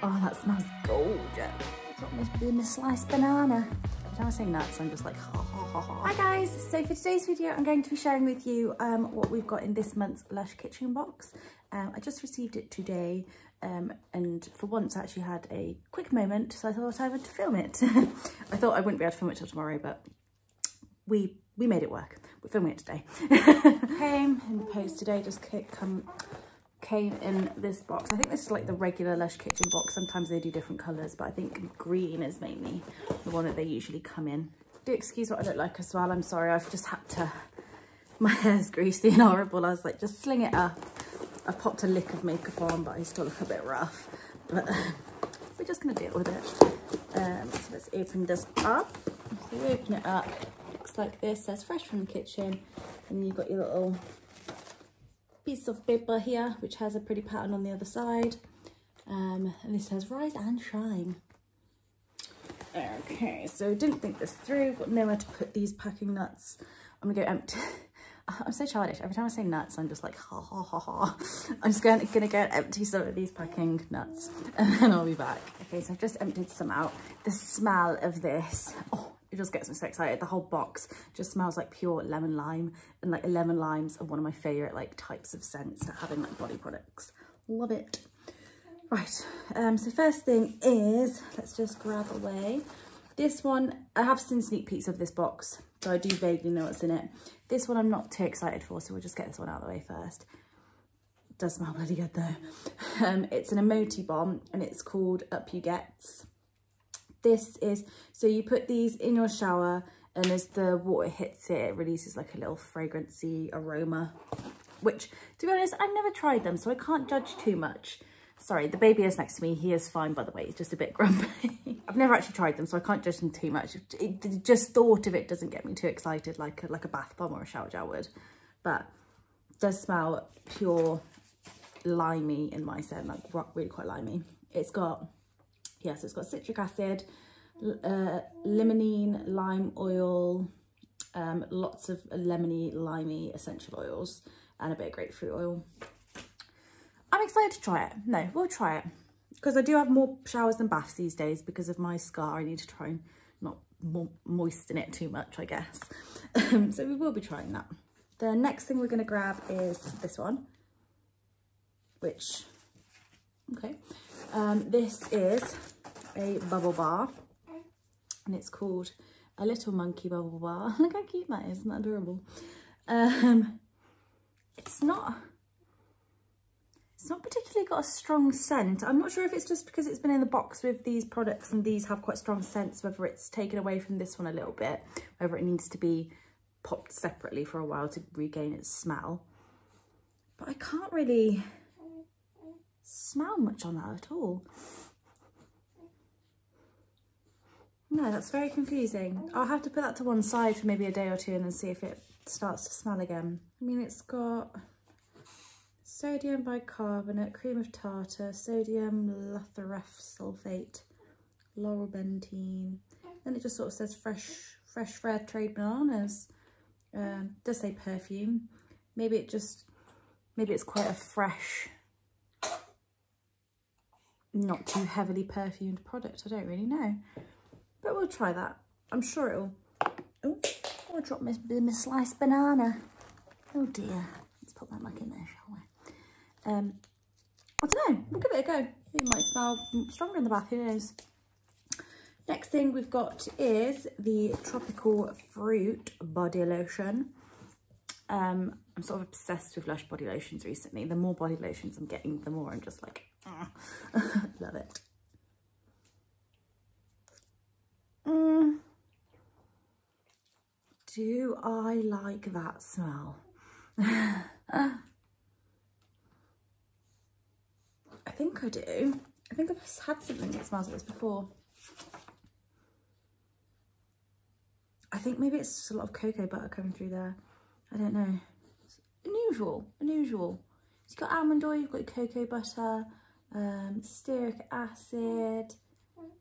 Oh, that smells gorgeous. What must be in a sliced banana? Every time I say nuts, I'm just like, ha ha ha ha. Hi guys, so for today's video, I'm going to be sharing with you what we've got in this month's Lush kitchen box. I just received it today, and for once I actually had a quick moment, so I thought I would film it. I thought I wouldn't be able to film it till tomorrow, but we made it work. We're filming it today. Came in the post today, just came in this box. I think this is like the regular Lush kitchen box. Sometimes they do different colours, but I think green is mainly the one that they usually come in. Do excuse what I look like as well. I'm sorry, I've just had to, my hair's greasy and horrible. I was like, just sling it up. I popped a lick of makeup on, but I still look a bit rough. But we're just gonna deal with it. So let's open this up. So you open it up, looks like this, it says fresh from the kitchen. And you've got your little piece of paper here, which has a pretty pattern on the other side. And this says rise and shine. Okay, so didn't think this through, got nowhere to put these packing nuts. I'm gonna go empty. I'm so childish. Every time I say nuts, I'm just like, ha ha ha ha. I'm just gonna go and empty some of these packing nuts and then I'll be back. Okay, so I've just emptied some out. The smell of this, oh, it just gets me so excited. The whole box just smells like pure lemon lime, and like lemon limes are one of my favorite like types of scents to have in like body products. Love it. Right, so first thing is, let's just grab away. This one, I have seen sneak peeks of this box, so I do vaguely know what's in it. This one I'm not too excited for, so we'll just get this one out of the way first. It does smell bloody good though. It's an emoji bomb and it's called Up You Gets. This is, so you put these in your shower and as the water hits it, it releases like a little fragrancy aroma, which to be honest, I've never tried them, so I can't judge too much. Sorry, the baby is next to me. He is fine, by the way. He's just a bit grumpy. I've never actually tried them, so I can't judge them too much. Just thought of it doesn't get me too excited like a bath bomb or a shower gel would. But it does smell pure limey in my scent, like really quite limey. It's got, yes, it's got citric acid, limonene, lime oil, lots of lemony, limey essential oils, and a bit of grapefruit oil. I'm excited to try it. No, we'll try it. Because I do have more showers than baths these days because of my scar. I need to try and not moisten it too much, I guess. So we will be trying that. The next thing we're going to grab is this one. Which, okay. This is a bubble bar. And it's called a Little Monkey Bubble Bar. Look how cute that is. Isn't that adorable? It's not particularly got a strong scent. I'm not sure if it's just because it's been in the box with these products and these have quite strong scents, whether it's taken away from this one a little bit, whether it needs to be popped separately for a while to regain its smell. But I can't really smell much on that at all. No, that's very confusing. I'll have to put that to one side for maybe a day or two and then see if it starts to smell again. I mean, it's got sodium bicarbonate, cream of tartar, sodium lathrep sulfate, laurel bentene. Then it just sort of says fresh fair trade bananas. Does say perfume. Maybe it's quite a fresh, not too heavily perfumed product. I don't really know, but we'll try that. I'm sure it'll. Oh, I'll drop my sliced banana. Oh dear. Let's put that back in there, shall we? I don't know, we'll give it a go. It might smell stronger in the bath, who knows. Next thing we've got is the Tropical Fruit Body Lotion. I'm sort of obsessed with Lush body lotions recently. The more body lotions I'm getting, the more I'm just like, love it. Do I like that smell? I think I do. I think I've had something that smells like this before. I think maybe it's just a lot of cocoa butter coming through there. I don't know. It's unusual, unusual. So you've got almond oil, you've got your cocoa butter, stearic acid,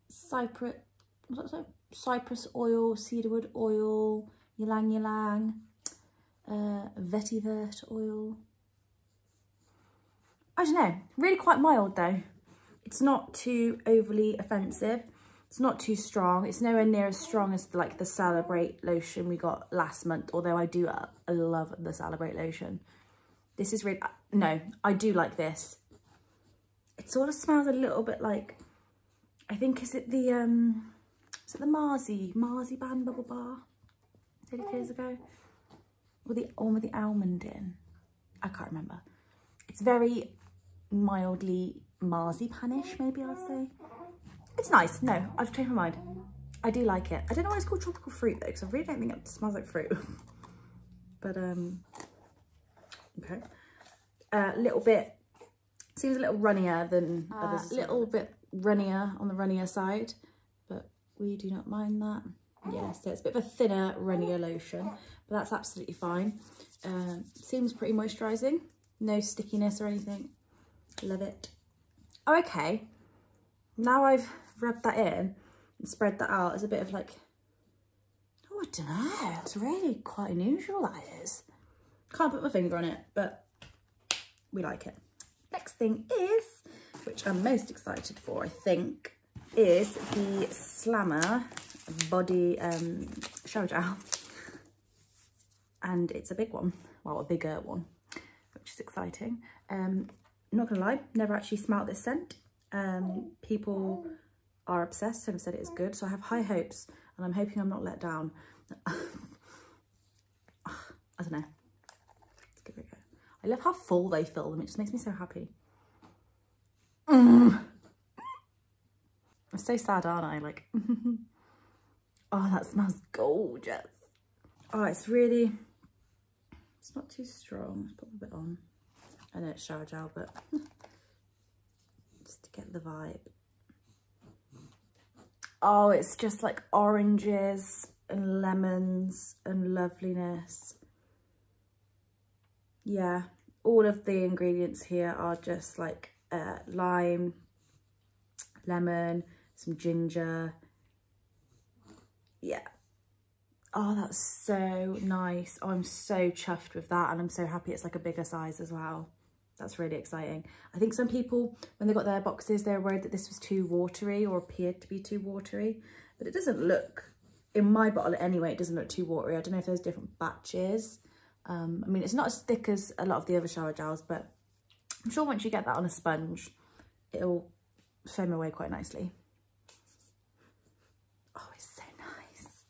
cypress oil, cedarwood oil, ylang ylang, vetiver oil. I don't know, really quite mild though. It It's not too overly offensive. It's not too strong. It's nowhere near as strong as like the Celebrate lotion we got last month, although I do love the Celebrate lotion. This is really, no, I do like this. It sort of smells a little bit like, I think, is it the Marzipan bubble bar? 30 years ago? Or the one with the almond in? I can't remember. It's very mildly marzipanish, maybe I'd say. It's nice. No, I've changed my mind. I do like it. I don't know why it's called tropical fruit though, because I really don't think it smells like fruit. But okay. A little bit, seems a little runnier than others. A little bit runnier on the runnier side, but we do not mind that. Yeah, so it's a bit of a thinner, runnier lotion, but that's absolutely fine. Seems pretty moisturising. No stickiness or anything. Love it. Oh, okay. Now I've rubbed that in and spread that out, it's a bit of like, oh, I don't know. It's really quite unusual, that is. Can't put my finger on it, but we like it. Next thing is, which I'm most excited for, I think, is the Slammer Body Shower Gel. And it's a big one, well, a bigger one, which is exciting. Not gonna lie, never actually smelt this scent. People are obsessed and have said it is good, so I have high hopes, and I'm hoping I'm not let down. I don't know. Let's give it a go. I love how full they fill them. It just makes me so happy. I'm so sad, aren't I? Like, oh, that smells gorgeous. Oh, it's really, it's not too strong. Let's put a bit on. I know it's shower gel, but just to get the vibe. Oh, it's just like oranges and lemons and loveliness. Yeah, all of the ingredients here are just like lime, lemon, some ginger. Yeah. Oh, that's so nice. Oh, I'm so chuffed with that, and I'm so happy it's like a bigger size as well. That's really exciting. I think some people, when they got their boxes, they're worried that this was too watery or appeared to be too watery, but it doesn't look, in my bottle anyway, it doesn't look too watery. I don't know if there's different batches. I mean, it's not as thick as a lot of the other shower gels, but I'm sure once you get that on a sponge, it'll foam away quite nicely. Oh, it's so nice.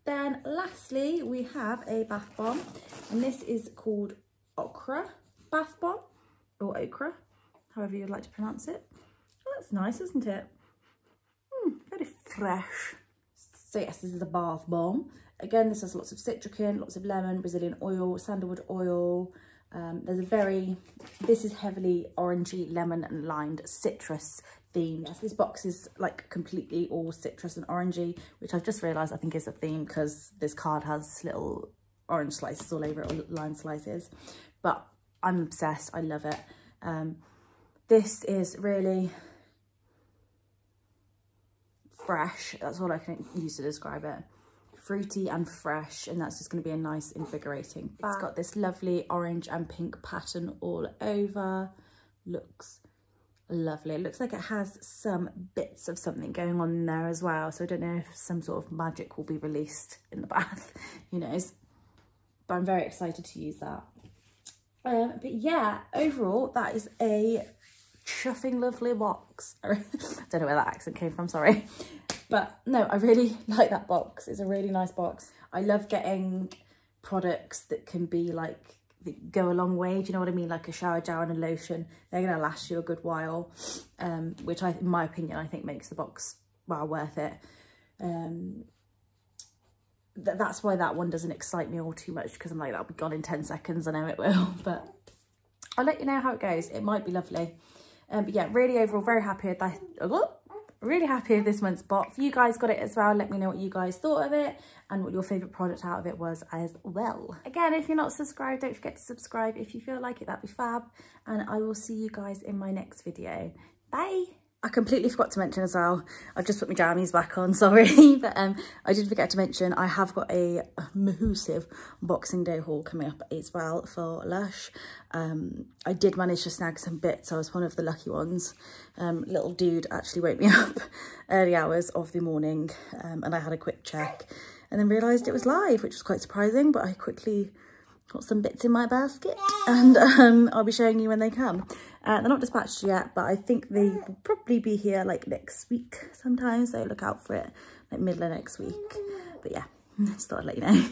Then lastly, we have a bath bomb, and this is called Ochra Bath Bomb, or Ochra, however you'd like to pronounce it. Oh, that's nice, isn't it? Very fresh. So yes, this is a bath bomb. Again, this has lots of citricin, lots of lemon, Brazilian oil, sandalwood oil. This is heavily orangey, lemon and limed citrus themed. Yes, this box is like completely all citrus and orangey, which I've just realised I think is a theme because this card has little orange slices all over it, or lime slices. But I'm obsessed, I love it. This is really fresh, that's all I can use to describe it. Fruity and fresh, and that's just going to be a nice invigorating. It's got this lovely orange and pink pattern all over. Looks lovely. It looks like it has some bits of something going on in there as well, so I don't know if some sort of magic will be released in the bath, who knows, but I'm very excited to use that. But yeah, overall that is a chuffing lovely box. I don't know where that accent came from, sorry. But no, I really like that box. It's a really nice box. I love getting products that can be like, that go a long way. Do you know what I mean? Like a shower gel and a lotion. They're going to last you a good while, which in my opinion, I think makes the box well worth it. That's why that one doesn't excite me all too much, because I'm like, that'll be gone in 10 seconds. I know it will, but I'll let you know how it goes. It might be lovely. But yeah, really overall, very happy with that. Really happy with this month's box. If you guys got it as well, let me know what you guys thought of it and what your favourite product out of it was as well. Again, if you're not subscribed, don't forget to subscribe if you feel like it. That'd be fab. And I will see you guys in my next video. Bye. I completely forgot to mention as well, I've just put my jammies back on, sorry, but I did forget to mention I have got a massive Boxing Day haul coming up as well for Lush. I did manage to snag some bits. I was one of the lucky ones. Little dude actually woke me up early hours of the morning, and I had a quick check and then realised it was live, which was quite surprising, but I quickly got some bits in my basket, and I'll be showing you when they come. They're not dispatched yet, but I think they will probably be here like next week sometime, so look out for it like middle of next week. But yeah, just thought I'd let you know.